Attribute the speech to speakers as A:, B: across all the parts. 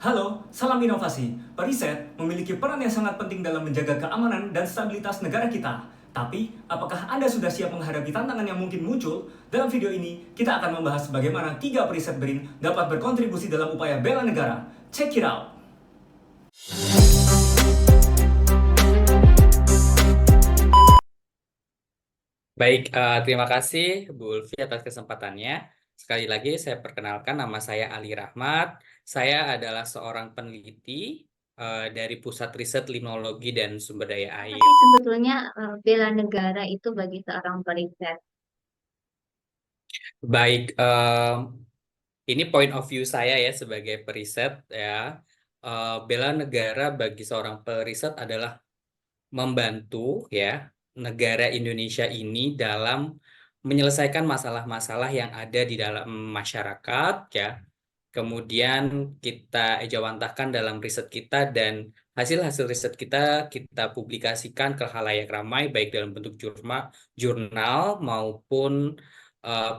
A: Halo, salam inovasi. Periset memiliki peran yang sangat penting dalam menjaga keamanan dan stabilitas negara kita. Tapi, apakah Anda sudah siap menghadapi tantangan yang mungkin muncul? Dalam video ini, kita akan membahas bagaimana 3 periset BRIN dapat berkontribusi dalam upaya bela negara. Check it out!
B: Baik, terima kasih Bu Ulfi atas kesempatannya. Sekali lagi saya perkenalkan, nama saya Ali Rahmat. Saya adalah seorang peneliti dari Pusat Riset Limnologi dan Sumber Daya
C: Apa
B: Air.
C: sih sebetulnya bela negara itu bagi seorang periset?
B: Baik, ini point of view saya ya sebagai periset ya. Bela negara bagi seorang periset adalah membantu ya negara Indonesia ini dalam menyelesaikan masalah-masalah yang ada di dalam masyarakat ya. Kemudian kita ejawantahkan dalam riset kita dan hasil-hasil riset kita kita publikasikan ke khalayak ramai baik dalam bentuk jurnal maupun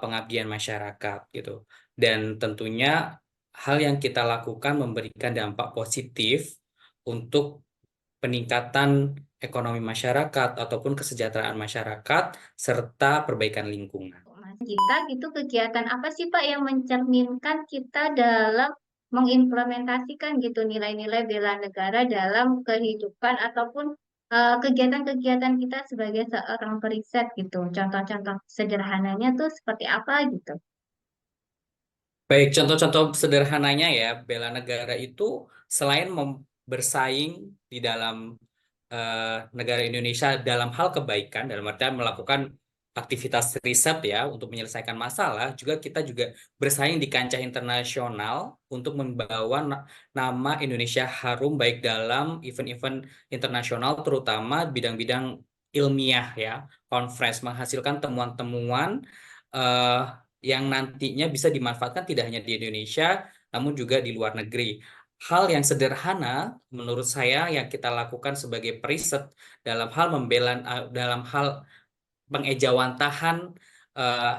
B: pengabdian masyarakat gitu. Dan tentunya hal yang kita lakukan memberikan dampak positif untuk peningkatan ekonomi masyarakat ataupun kesejahteraan masyarakat serta perbaikan lingkungan.
C: Mas kita gitu kegiatan apa sih Pak yang mencerminkan kita dalam mengimplementasikan gitu nilai-nilai bela negara dalam kehidupan ataupun kegiatan-kegiatan kita sebagai seorang periset gitu. Contoh-contoh sederhananya tuh seperti apa gitu?
B: Baik, contoh-contoh sederhananya ya, bela negara itu selain bersaing di dalam negara Indonesia dalam hal kebaikan, dalam artian melakukan aktivitas riset ya untuk menyelesaikan masalah, kita juga bersaing di kancah internasional untuk membawa nama Indonesia harum baik dalam event-event internasional, terutama bidang-bidang ilmiah ya, conference menghasilkan temuan-temuan eh, yang nantinya bisa dimanfaatkan tidak hanya di Indonesia, namun juga di luar negeri. Hal yang sederhana menurut saya yang kita lakukan sebagai periset dalam hal dalam hal pengejawantahan eh,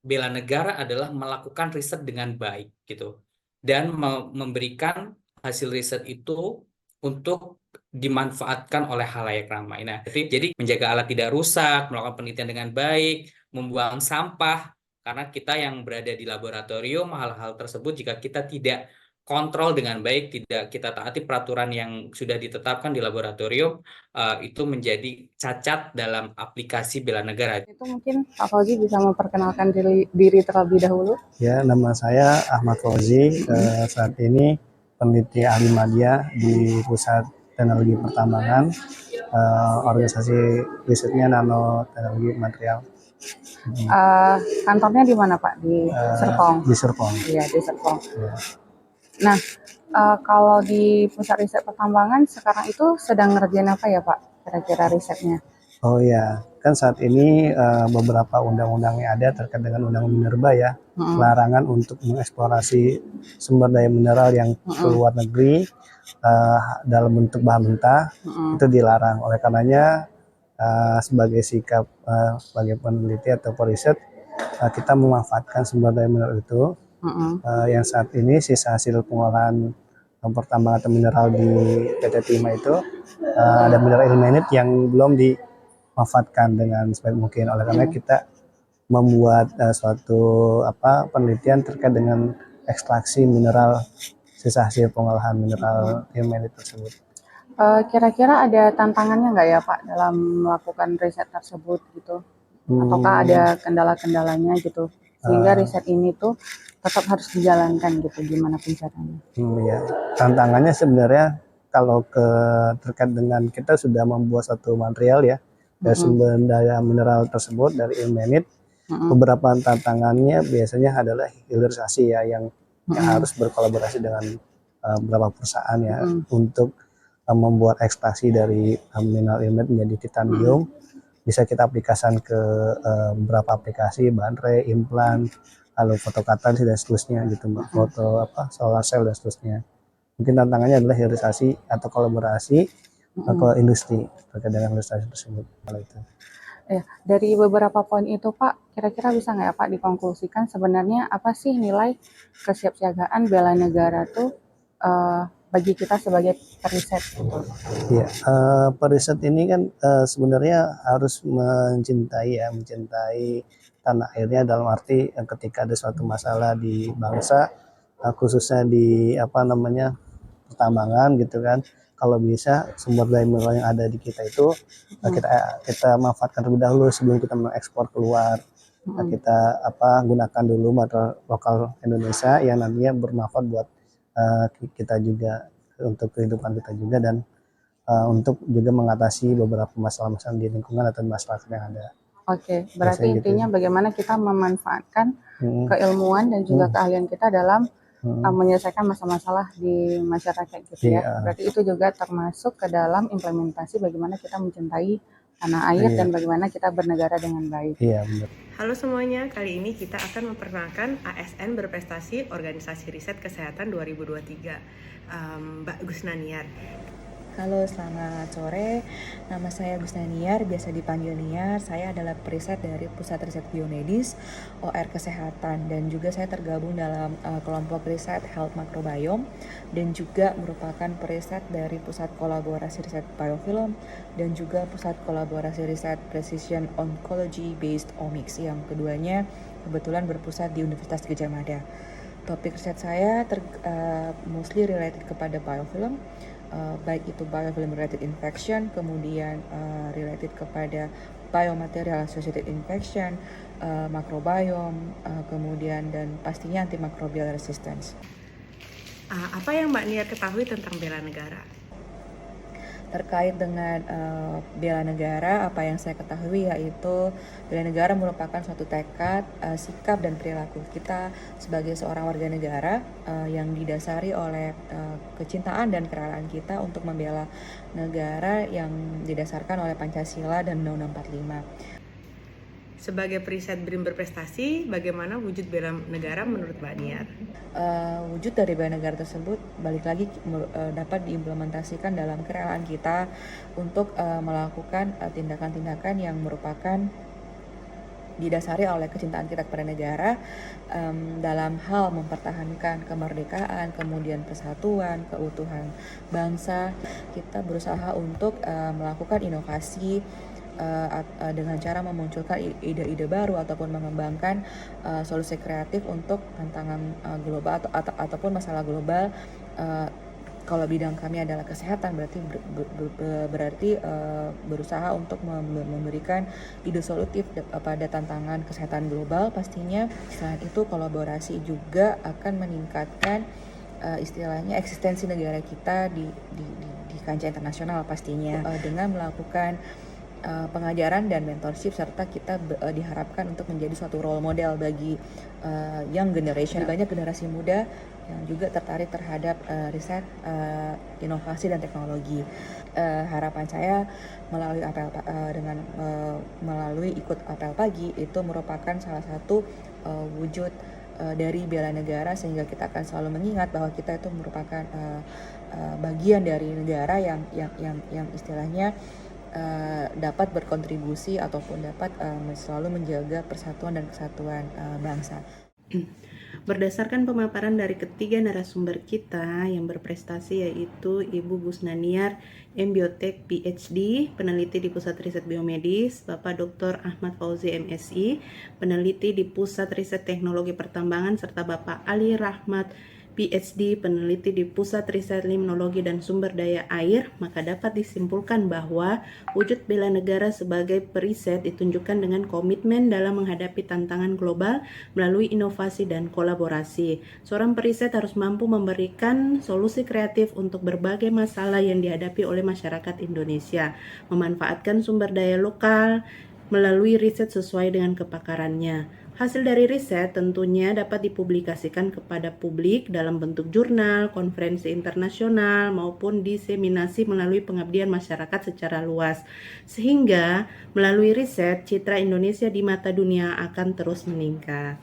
B: bela negara adalah melakukan riset dengan baik gitu dan memberikan hasil riset itu untuk dimanfaatkan oleh khalayak ramai. Nah, jadi menjaga alat tidak rusak, melakukan penelitian dengan baik, membuang sampah karena kita yang berada di laboratorium hal-hal tersebut jika kita tidak kontrol dengan baik, tidak kita taati peraturan yang sudah ditetapkan di laboratorium, itu menjadi cacat dalam aplikasi bela negara.
D: Itu mungkin Pak Fauzi bisa memperkenalkan diri terlebih dahulu.
E: Ya, nama saya Ahmad Fauzi. Saat ini peneliti ahli media di Pusat Teknologi Pertambangan, organisasi risetnya Nano Teknologi Material.
D: Kantornya di mana Pak? Di Serpong.
E: Di Serpong.
D: Iya, di Serpong.
E: Ya.
D: Nah, kalau di Pusat Riset Pertambangan sekarang itu sedang ngerjain apa ya Pak? Kira-kira risetnya?
E: Oh ya, kan saat ini beberapa undang-undang yang ada terkait dengan undang minerba ya, larangan untuk mengeksplorasi sumber daya mineral yang ke luar negeri dalam bentuk bahan mentah itu dilarang. Oleh karenanya sebagai sikap sebagai peneliti atau periset kita memanfaatkan sumber daya mineral itu yang saat ini sisa hasil pengolahan pertambangan atau mineral di PT Timah itu ada mineral ilmenit yang belum dimanfaatkan dengan sebaik mungkin. Oleh karena kita membuat suatu penelitian terkait dengan ekstraksi mineral sisa hasil pengolahan mineral ilmenit tersebut.
D: Kira-kira ada tantangannya nggak ya Pak dalam melakukan riset tersebut gitu? Ataukah ada kendala-kendalanya gitu? Sehingga riset ini tuh tetap harus dijalankan gitu, gimana pun caranya?
E: Ya. Tantangannya sebenarnya kalau terkait dengan kita sudah membuat satu material ya, dari sumber daya mineral tersebut dari ilmenit, beberapa tantangannya biasanya adalah hilirisasi ya yang harus berkolaborasi dengan beberapa perusahaan ya untuk membuat ekstraksi dari mineral ilmenit menjadi titanium. Bisa kita aplikasikan ke beberapa aplikasi, baterai, implan, lalu fotokatalis dan seterusnya gitu Mbak, foto solar cell dan seterusnya. Mungkin tantangannya adalah hilirisasi atau kolaborasi ke industri terkait dengan hilirisasi tersebut. Kalau itu.
D: Ya, dari beberapa poin itu Pak, kira-kira bisa nggak ya Pak dikonklusikan sebenarnya apa sih nilai kesiapsiagaan bela negara tuh bagi kita sebagai periset gitu.
E: Iya, periset ini kan sebenarnya harus mencintai tanah airnya, dalam arti ketika ada suatu masalah di bangsa, khususnya di pertambangan gitu kan, kalau bisa sumber daya mineral yang ada di kita itu kita manfaatkan terlebih dahulu sebelum kita mengekspor keluar. Kita gunakan dulu material lokal Indonesia yang nantinya bermanfaat buat kita juga, untuk kehidupan kita juga, dan untuk juga mengatasi beberapa masalah-masalah di lingkungan atau masyarakat yang ada.
D: Oke, berarti
E: Biasanya gitu.
D: intinya bagaimana kita memanfaatkan
E: Hmm,
D: keilmuan dan juga keahlian kita dalam
E: hmm,
D: menyelesaikan masalah-masalah di masyarakat gitu ya.
E: Iya.
D: Berarti itu juga termasuk ke dalam implementasi bagaimana kita mencintai tanah air
E: Iya.
D: dan bagaimana kita bernegara dengan baik.
E: Iya, benar.
F: Halo semuanya, kali ini kita akan memperkenalkan ASN Berprestasi Organisasi Riset Kesehatan 2023, Mbak Gusnaniar.
G: Halo, selamat sore. Nama saya Gusnaniar, biasa dipanggil Niar. Saya adalah periset dari Pusat Riset Biomedis OR Kesehatan, dan juga saya tergabung dalam kelompok riset Health Microbiome, dan juga merupakan periset dari Pusat Kolaborasi Riset Biofilm dan juga Pusat Kolaborasi Riset Precision Oncology Based Omics, yang keduanya kebetulan berpusat di Universitas Gadjah Mada. Topik riset saya mostly related kepada biofilm, baik itu biofilm related infection, kemudian related kepada biomaterial associated infection, microbiome, kemudian dan pastinya antimicrobial resistance.
F: Apa yang Mbak Niar ketahui tentang bela negara?
G: Terkait dengan bela negara, apa yang saya ketahui yaitu bela negara merupakan suatu tekad, sikap dan perilaku kita sebagai seorang warga negara yang didasari oleh kecintaan dan kerelaan kita untuk membela negara yang didasarkan oleh Pancasila dan Undang-Undang 45.
F: Sebagai periset BRIN berprestasi, bagaimana wujud bela negara menurut Mbak Niar?
G: Wujud dari bela negara tersebut balik lagi dapat diimplementasikan dalam kerelaan kita untuk melakukan tindakan-tindakan yang merupakan didasari oleh kecintaan kita kepada negara, dalam hal mempertahankan kemerdekaan, kemudian persatuan, keutuhan bangsa. Kita berusaha untuk melakukan inovasi dengan cara memunculkan ide-ide baru ataupun mengembangkan solusi kreatif untuk tantangan global ataupun masalah global. Kalau bidang kami adalah kesehatan, berarti berusaha untuk memberikan ide solutif pada tantangan kesehatan global pastinya. Selain itu, kolaborasi juga akan meningkatkan istilahnya eksistensi negara kita di kancah internasional pastinya, dengan melakukan pengajaran dan mentorship, serta kita diharapkan untuk menjadi suatu role model bagi young generation. Banyak generasi muda yang juga tertarik terhadap riset, inovasi dan teknologi. Harapan saya melalui melalui ikut apel pagi itu merupakan salah satu wujud dari bela negara, sehingga kita akan selalu mengingat bahwa kita itu merupakan bagian dari negara yang istilahnya dapat berkontribusi ataupun dapat selalu menjaga persatuan dan kesatuan bangsa.
F: Berdasarkan pemaparan dari ketiga narasumber kita yang berprestasi, yaitu Ibu Gusnaniar, MBiotek PhD, peneliti di Pusat Riset Biomedis, Bapak Dr. Ahmad Fauzi MSI, peneliti di Pusat Riset Teknologi Pertambangan, serta Bapak Ali Rahmat PhD, peneliti di Pusat Riset Limnologi dan Sumber Daya Air, maka dapat disimpulkan bahwa wujud bela negara sebagai periset ditunjukkan dengan komitmen dalam menghadapi tantangan global melalui inovasi dan kolaborasi. Seorang periset harus mampu memberikan solusi kreatif untuk berbagai masalah yang dihadapi oleh masyarakat Indonesia, memanfaatkan sumber daya lokal melalui riset sesuai dengan kepakarannya. Hasil dari riset tentunya dapat dipublikasikan kepada publik dalam bentuk jurnal, konferensi internasional, maupun diseminasi melalui pengabdian masyarakat secara luas. Sehingga melalui riset, citra Indonesia di mata dunia akan terus meningkat.